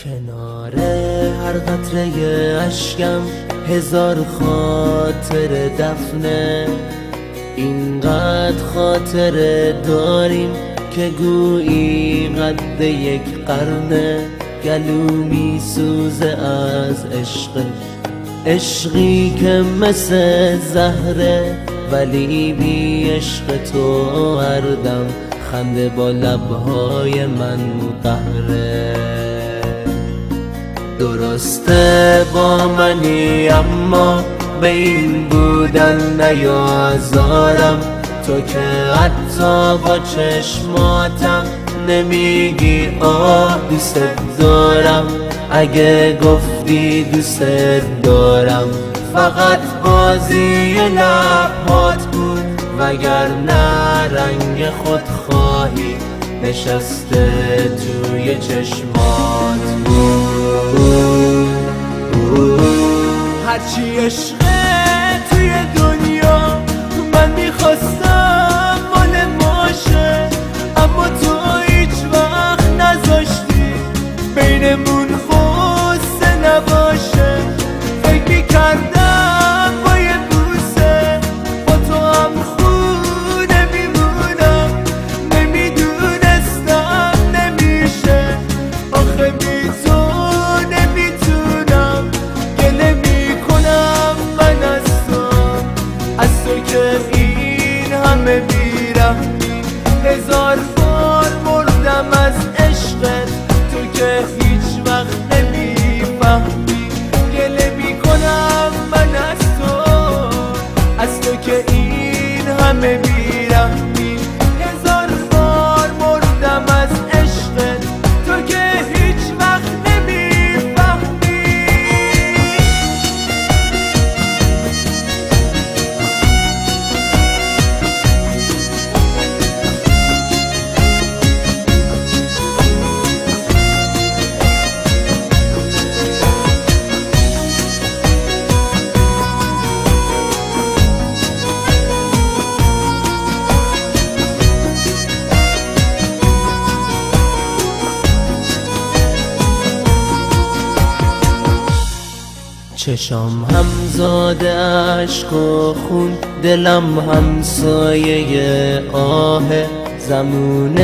کنار هر قطره اشکم هزار خاطر دفنه، اینقدر خاطره داریم که گویی قد یک قرنه. گلو می سوزه از عشق، عشقی که مثل زهره، ولی بی عشق تو هر دم خنده با لبهای من قهره. درسته با منی اما به این بودن نیازارم، تو که حتی با چشماتم نمیگی آه دوست دارم. اگه گفتی دوست دارم فقط بازی لبات بود، وگرنه رنگ خودخواهی نشسته توی چشمات بود. هرچی عشقه توی دنیا من میخواستم مال ماشه، اما تو هیچ وقت نذاشتی بینمون خواسته نباشه. فکر میکردم با یه بوسه با تو هم خونه میمونم، نمیدونستم نمیشه. آخه بی تو نمیتونم، گله میکنم من از تو که این همه بیرحمی. هزار بار مردم از عشقت، تو که هیچ وقت نمیفهمی. گله میکنم من از تو که این همه بیرحمی. هزار بار مردم از عشقت، تو که هیچ وقت نمیفهمی. چشام همزاده عشق و خون، دلم همسایه آهه. زمون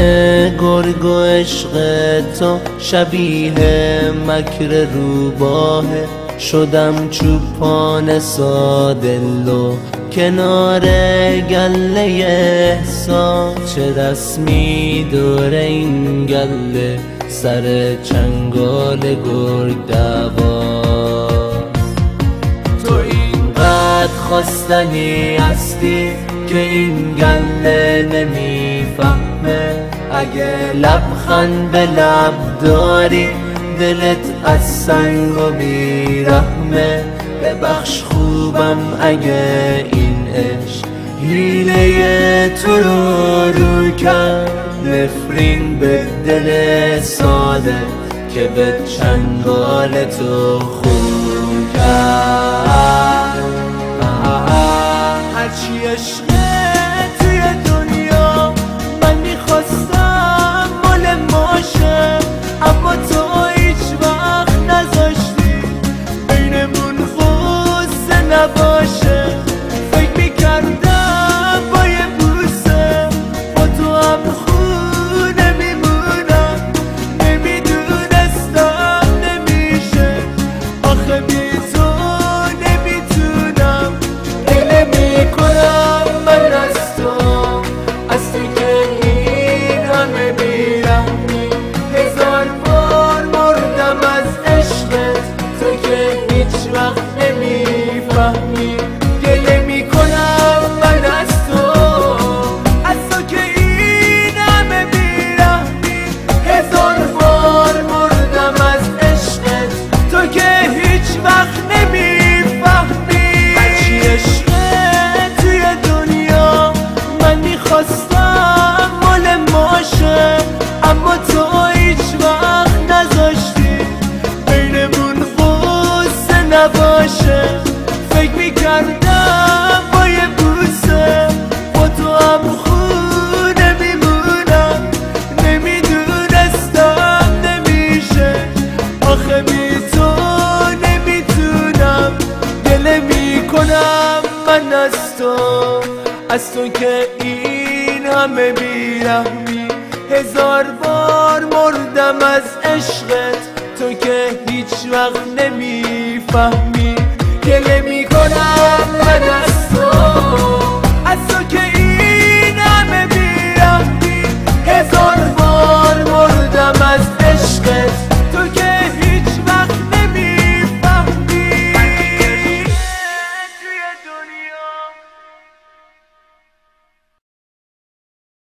گرگ و عشق تو شبیه مکر روباهه. شدم چوپان سادلو کنار گله احساس، چه رسمی دور این گله سر چنگال گرگ دوا. خواستنی هستی که این گله نمیفهمه. اگه لبخند به لب داری دلت از سنگ و بیرحمه. ببخش خوبم اگه این عشق حیله تو رو کرد. نفرین به دل ساده که به چنگال تو خون کرد. هرچی عشقه توی دنیا من میخواستم مال ماشه، اما تو هیچ وقت نذاشتی بینمون خواسته نباشه. فکر میکردم با یه بوسه با تو هم خونه میمونم، نمیدونستم نمیشه. آخه بی تو نمیتونم، گله میکنم من از تو که این همه بیرحمی. هزار بار مردم از عشقت، تو که هیچ وقت نمیفهمی. گله میکنم من از تو که این همه بیرحمی. هزار بار مردم از عشقت، تو که هیچ وقت نمیفهمی. هرچی عشقه توی دنیا من میخواستم مال ماشه، اما تو هیچ وقت نذاشتی بینمون خواسته نباشه. فکر میکردم با یه بوسه با تو هم خونه میمونم، از تو که این همه بیرحمی. هزار بار مردم از عشقت، تو که هیچ وقت نمیفهمی. گله میکنم من از تو که این همه بیرحمی. هزار بار مردم از عشقت،